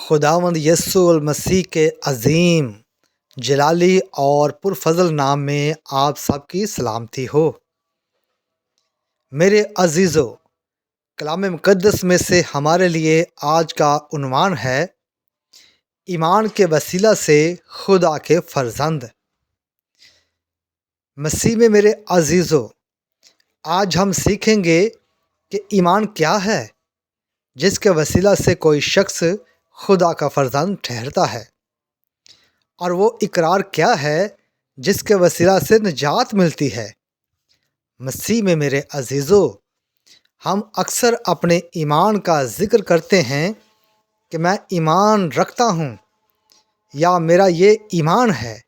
خداوند یسوع المسیح کے عظیم جلالی اور پرفضل نام میں آپ سب کی سلامتی ہو۔ میرے عزیزو، کلام مقدس میں سے ہمارے لیے آج کا عنوان ہے ایمان کے وسیلہ سے خدا کے فرزند۔ مسیح میں میرے عزیزو، آج ہم سیکھیں گے کہ ایمان کیا ہے جس کے وسیلہ سے کوئی شخص خدا کا فرزند ٹھہرتا ہے، اور وہ اقرار کیا ہے جس کے وسیلہ سے نجات ملتی ہے۔ مسیح میں میرے عزیزو، ہم اکثر اپنے ایمان کا ذکر کرتے ہیں کہ میں ایمان رکھتا ہوں، یا میرا یہ ایمان ہے،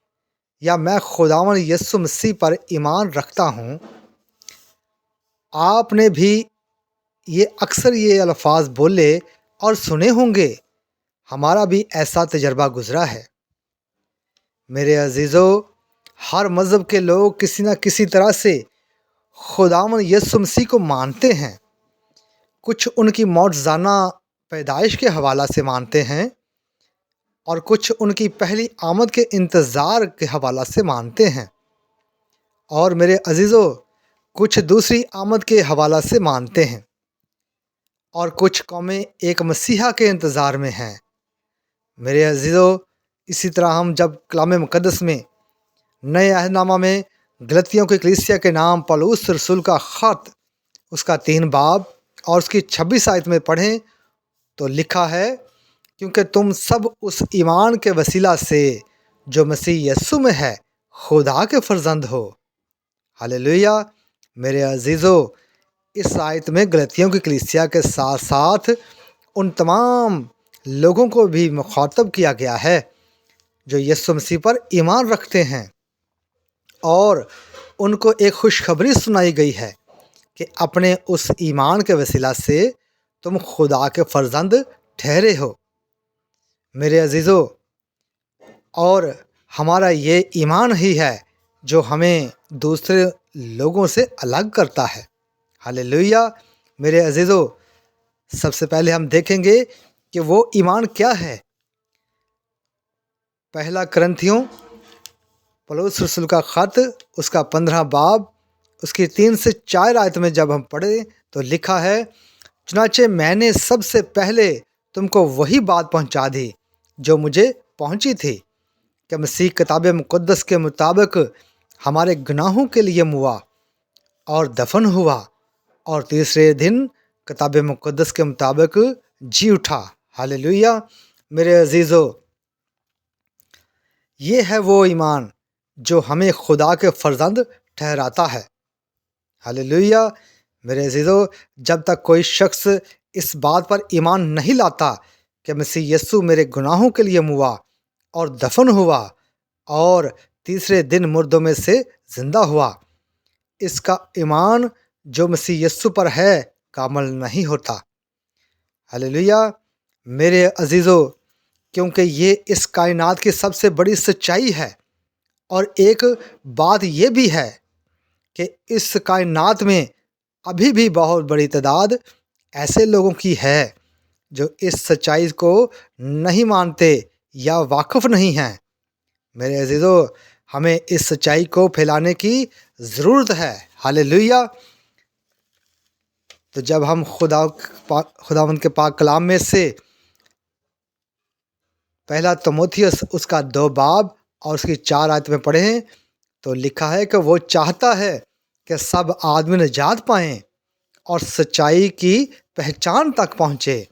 یا میں خداوند یسوع مسیح پر ایمان رکھتا ہوں۔ آپ نے بھی اکثر یہ الفاظ بولے اور سنے ہوں گے، ہمارا بھی ایسا تجربہ گزرا ہے۔ میرے عزیزو، ہر مذہب کے لوگ کسی نہ کسی طرح سے خداوند یسوع مسیح کو مانتے ہیں۔ کچھ ان کی معجزانہ پیدائش کے حوالہ سے مانتے ہیں، اور کچھ ان کی پہلی آمد کے انتظار کے حوالہ سے مانتے ہیں، اور میرے عزیزو کچھ دوسری آمد کے حوالہ سے مانتے ہیں، اور کچھ قومیں ایک مسیحا کے انتظار میں ہیں۔ میرے عزیزو، اسی طرح ہم جب کلام مقدس میں نئے عہد نامہ میں غلطیوں کی کلیسیا کے نام پولس رسول کا خط، اس کا 3 باب اور اس کی 26 آیت میں پڑھیں تو لکھا ہے، کیونکہ تم سب اس ایمان کے وسیلہ سے جو مسیح یسوع میں ہے خدا کے فرزند ہو۔ ہلیلویہ۔ میرے عزیزو، اس آیت میں غلطیوں کی کلیسیا کے ساتھ ساتھ ان تمام لوگوں کو بھی مخاطب کیا گیا ہے جو یسوع مسیح پر ایمان رکھتے ہیں، اور ان کو ایک خوشخبری سنائی گئی ہے کہ اپنے اس ایمان کے وسیلہ سے تم خدا کے فرزند ٹھہرے ہو۔ میرے عزیزو، اور ہمارا یہ ایمان ہی ہے جو ہمیں دوسرے لوگوں سے الگ کرتا ہے۔ ہلیلویہ۔ میرے عزیزو، سب سے پہلے ہم دیکھیں گے کہ وہ ایمان کیا ہے۔ پہلا کرنتھیوں پولس رسول کا خط، اس کا 15 باب، اس کی 3 سے 4 آیت میں جب ہم پڑھیں تو لکھا ہے، چنانچہ میں نے سب سے پہلے تم کو وہی بات پہنچا دی جو مجھے پہنچی تھی، کہ مسیح کتاب مقدس کے مطابق ہمارے گناہوں کے لیے موا اور دفن ہوا، اور تیسرے دن کتاب مقدس کے مطابق جی اٹھا۔ ہلیلویہ۔ میرے عزیزو، یہ ہے وہ ایمان جو ہمیں خدا کے فرزند ٹھہراتا ہے۔ ہلیلویہ۔ میرے عزیزو، جب تک کوئی شخص اس بات پر ایمان نہیں لاتا کہ مسیح یسوع میرے گناہوں کے لیے موا اور دفن ہوا اور تیسرے دن مردوں میں سے زندہ ہوا، اس کا ایمان جو مسیح یسوع پر ہے کامل نہیں ہوتا۔ ہلیلویہ۔ میرے عزیزو، کیونکہ یہ اس کائنات کی سب سے بڑی سچائی ہے، اور ایک بات یہ بھی ہے کہ اس کائنات میں ابھی بھی بہت بڑی تعداد ایسے لوگوں کی ہے جو اس سچائی کو نہیں مانتے یا واقف نہیں ہیں۔ میرے عزیزو، ہمیں اس سچائی کو پھیلانے کی ضرورت ہے۔ ہلیلویہ۔ تو جب ہم خداوند کے پاک کلام میں سے پہلا تیموتھیوس اس کا 2 باب اور اس کی 4 آیت میں پڑھیں تو لکھا ہے کہ وہ چاہتا ہے کہ سب آدمی نجات پائیں اور سچائی کی پہچان تک پہنچے،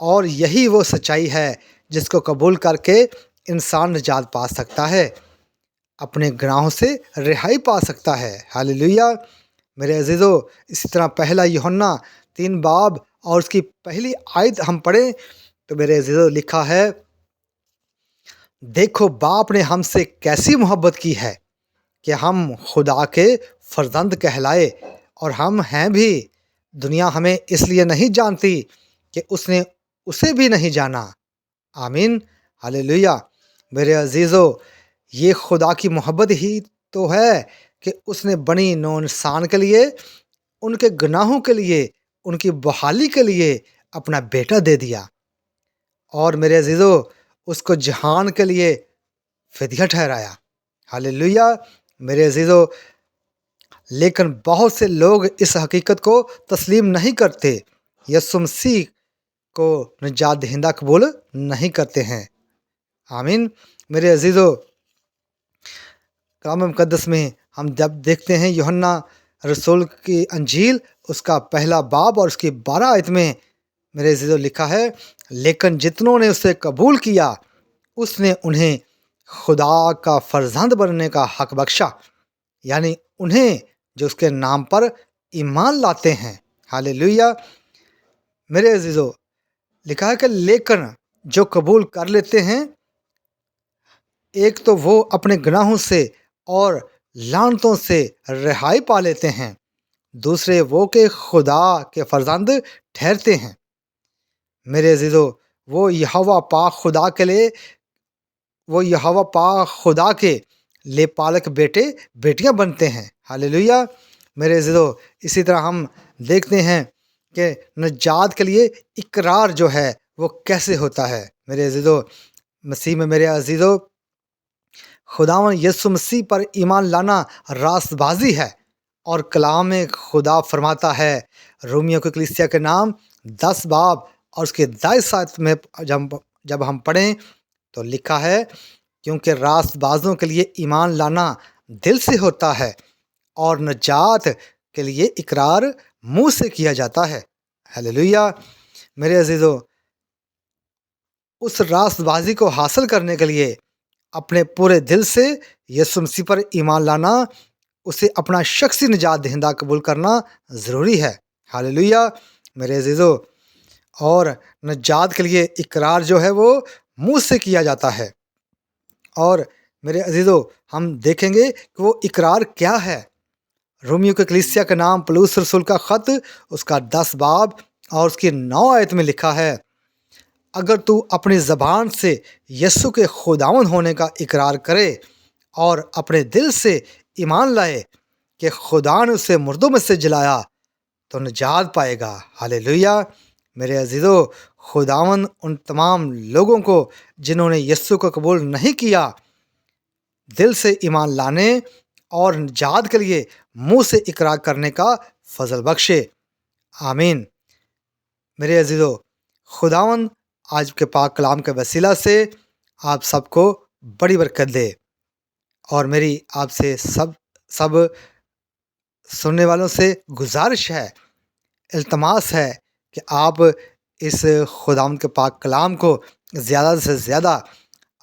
اور یہی وہ سچائی ہے جس کو قبول کر کے انسان نجات پا سکتا ہے، اپنے گناہوں سے رہائی پا سکتا ہے۔ ہلیلویہ۔ میرے عزیزو، اسی طرح پہلا یوحنا 3 باب اور اس کی پہلی آیت ہم پڑھیں تو میرے عزیزو لکھا ہے، دیکھو باپ نے ہم سے کیسی محبت کی ہے کہ ہم خدا کے فرزند کہلائے، اور ہم ہیں بھی۔ دنیا ہمیں اس لیے نہیں جانتی کہ اس نے اسے بھی نہیں جانا۔ آمین۔ ہلیلویہ۔ میرے عزیزو، یہ خدا کی محبت ہی تو ہے کہ اس نے بنی نوع انسان کے لیے، ان کے گناہوں کے لیے، ان کی بحالی کے لیے اپنا بیٹا دے دیا۔ اور میرے عزیزو اس کو جہان کے لیے فدیہ ٹھہرایا۔ ہاللیلویہ میرے عزیزو، لیکن بہت سے لوگ اس حقیقت کو تسلیم نہیں کرتے، یسوع مسیح کو نجات دہندہ قبول نہیں کرتے ہیں۔ آمین۔ میرے عزیزو، کلام مقدس میں ہم جب دیکھتے ہیں یوحنا رسول کی انجیل اس کا پہلا باب اور اس کی 12 آیت میں میرے عزیزو لکھا ہے، لیکن جتنوں نے اسے قبول کیا اس نے انہیں خدا کا فرزند بننے کا حق بخشا، یعنی انہیں جو اس کے نام پر ایمان لاتے ہیں۔ ہاللیلویہ میرے عزیزو، لکھا ہے کہ لیکن جو قبول کر لیتے ہیں، ایک تو وہ اپنے گناہوں سے اور لعنتوں سے رہائی پا لیتے ہیں، دوسرے وہ کہ خدا کے فرزند ٹھہرتے ہیں۔ میرے عزیزو، وہ یہوہ پاک خدا کے لے پالک بیٹے بیٹیاں بنتے ہیں۔ ہاللیلویہ میرے عزیزو، اسی طرح ہم دیکھتے ہیں کہ نجات کے لیے اقرار جو ہے وہ کیسے ہوتا ہے۔ میرے عزیزو، مسیح میں میرے عزیزو، خداوند یسوع مسیح پر ایمان لانا راست بازی ہے، اور کلام خدا فرماتا ہے، رومیو کی کلیسیا کے نام 10 باب اور اس کے 22 آیت میں جب ہم پڑھیں تو لکھا ہے، کیونکہ راست بازوں کے لیے ایمان لانا دل سے ہوتا ہے اور نجات کے لیے اقرار منہ سے کیا جاتا ہے۔ ہاللیلویہ میرے عزیزو، اس راست بازی کو حاصل کرنے کے لیے اپنے پورے دل سے یسوع مسیح پر ایمان لانا، اسے اپنا شخصی نجات دہندہ قبول کرنا ضروری ہے۔ ہاللیلویہ میرے عزیزو، اور نجات کے لیے اقرار جو ہے وہ منہ سے کیا جاتا ہے۔ اور میرے عزیزو، ہم دیکھیں گے کہ وہ اقرار کیا ہے۔ رومیو کے کلیسیا کا نام پولس رسول کا خط اس کا 10 باب اور اس کی 9 آیت میں لکھا ہے، اگر تو اپنی زبان سے یسوع کے خداوند ہونے کا اقرار کرے اور اپنے دل سے ایمان لائے کہ خدا نے اسے مردوں میں سے جلایا تو نجات پائے گا۔ ہاللیلویہ میرے عزیزو، خداوند ان تمام لوگوں کو جنہوں نے یسوع کو قبول نہیں کیا، دل سے ایمان لانے اور نجات کے لیے منہ سے اقرار کرنے کا فضل بخشے۔ آمین۔ میرے عزیزو، خداوند آج کے پاک کلام کے وسیلہ سے آپ سب کو بڑی برکت دے، اور میری آپ سے سب سننے والوں سے گزارش ہے، التماس ہے کہ آپ اس خداوند کے پاک کلام کو زیادہ سے زیادہ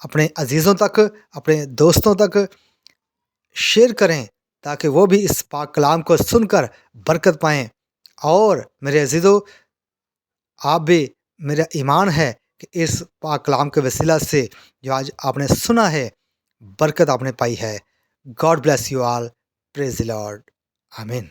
اپنے عزیزوں تک، اپنے دوستوں تک شیئر کریں، تاکہ وہ بھی اس پاک کلام کو سن کر برکت پائیں۔ اور میرے عزیزو، آپ بھی، میرا ایمان ہے کہ اس پاک کلام کے وسیلہ سے جو آج آپ نے سنا ہے، برکت آپ نے پائی ہے۔ God bless you all, praise the Lord, آمین۔